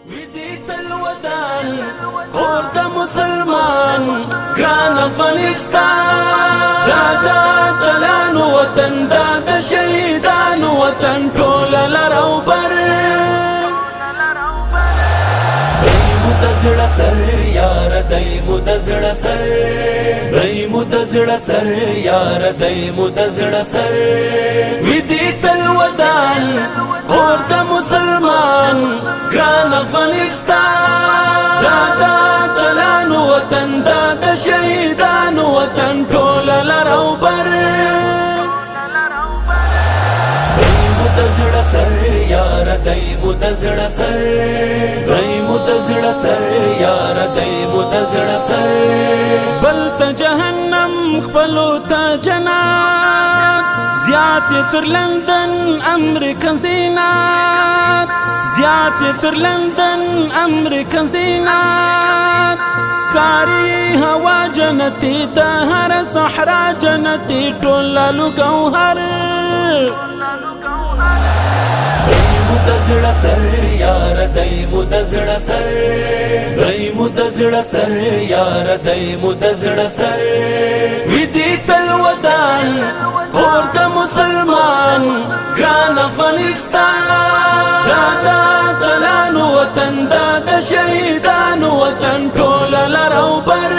وديت الودان قود مسلمان كان افغانستان دادا دلان وطن داد شهيدان وطن طول لروبر دزړه سر یار دایمو دزړه سر دایمو دزړه سر یار دایمو دزړه سر ودیت الودان اور د مسلمان ګران افغانستان دادا دلان وطن داد شهیدان وطن ټول لروبر دایمو دزړه سر یار دایمو دزړه سر دایمو دزړه سر یار دایمو دزړه سر بل ته جهنم خپلو ته جنات زیات تر لندن امریکن زینات زیات تر لندن امریکن زینات کاری هوا جنتی ده هر صحرا جنتی ټول لوګوهر دزړه سر یار دایمو دزړه سر دایمو دزړه سر یار دایمو دزړه سر ودیت الودان اور د مسلمان ګران افغانستان دادا دلان وطن داد شهیدان وطن ټول لروبر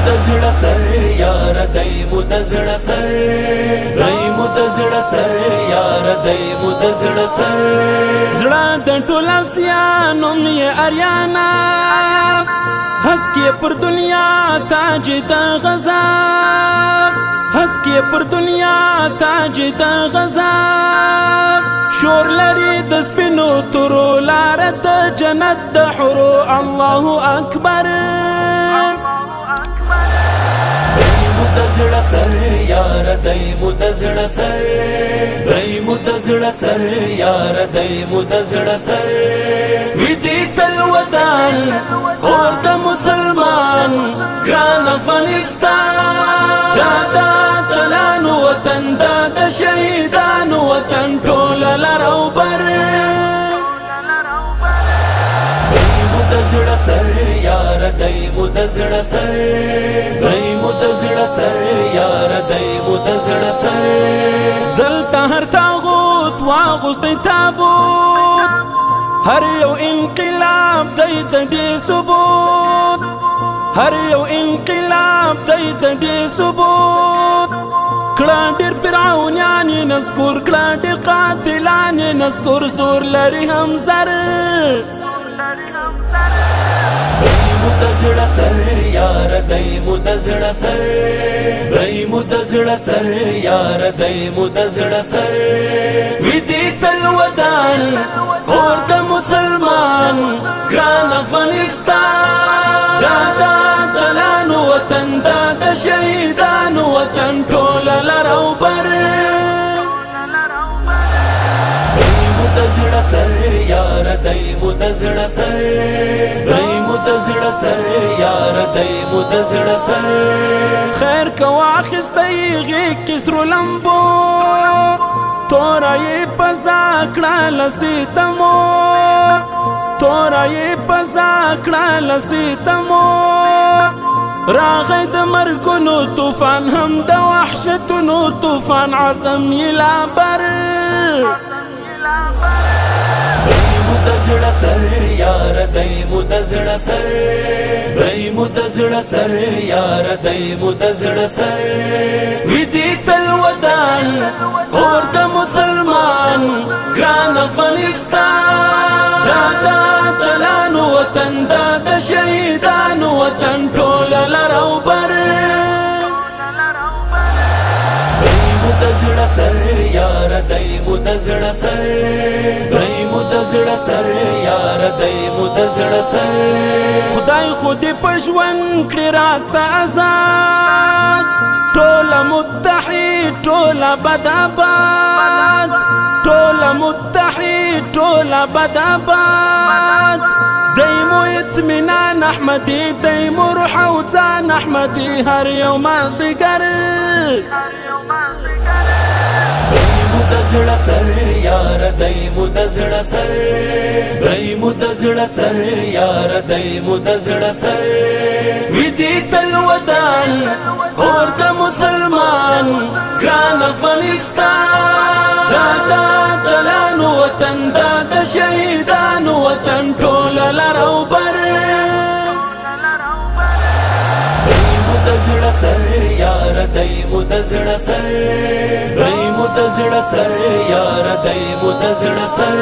دزړه سر یار دایمو دزړه سر دایمو دزړه سر یار دایمو دزړه سر زړه د ټول افسیانو مې اریانا هسکې پر دنیا تاج د غزا هسکې پر دنیا تاج د غزا شور لري د سپینو تورو لار د جنت د حورو الله اکبر دزړه سر یار دایمو دزړه سر دایمو دزړه سر یار دایمو دزړه سر ودیت الودان اور د مسلمان ګران افغانستان دادا دلان وطن داد شهیدان وطن ټول لروبر دزړه سر یار دایمو دزړه سر دایمو دزړه سر یار دایمو دزړه سر دلته هر تاغوت واغوستی تابوت هر یو انقلاب دی د دې ثبوت هر یو انقلاب دی د دې ثبوت کړه ډېر فرعونیان نذکر کړه ډېر قاتلان نذکر سور لري هم زر دزړه سر یار دایمو دزړه سر دایمو دزړه سر یار دایمو دزړه سر ودیت الودان اور د مسلمان ګران افغانستان دادا دلان وطن داد شهیدان وطن ټول لروبر دزړه سر یار دایمو دزړه سر دایمو دزړه سر یار دایمو دزړه سر خیر کو اخستی غیږ کسرو لمبو تورای پزا کړه لسیتمو تورای پزا کړه لسیتمو راغی د مرګونو طوفان هم د وحشتونو طوفان عظم یلا بر دزړه سر یار دایمو دزړه سر دایمو دزړه سر یار دایمو دزړه سر ودیت الودان اور د مسلمان ګران افغانستان دادا دلان وطن داد شهیدان وطن ټول لروبر دزړه سر یار دایمو دزړه سر دایمو دزړه سر یار دایمو دزړه سر خدای خود په ژوند کړی راته آزاد ټول متحد ټول بداباد ټول متحد ټول بداباد دایمو اطمینان احمدی دی مرح او ځان احمدی هر یو مازدیګر دایمو د زړه سر یار دایمو د زړه سر دایمو د زړه سر یار دایمو د زړه سر ویدی تل ودان اور د مسلمان ګران افغانستان دا دلانو وطن دا د شهیدانو وطن ټول لرو بر دایمو د زړه سر یار دایمو د زړه سر دایمو د زړه سر یار دایمو د زړه سر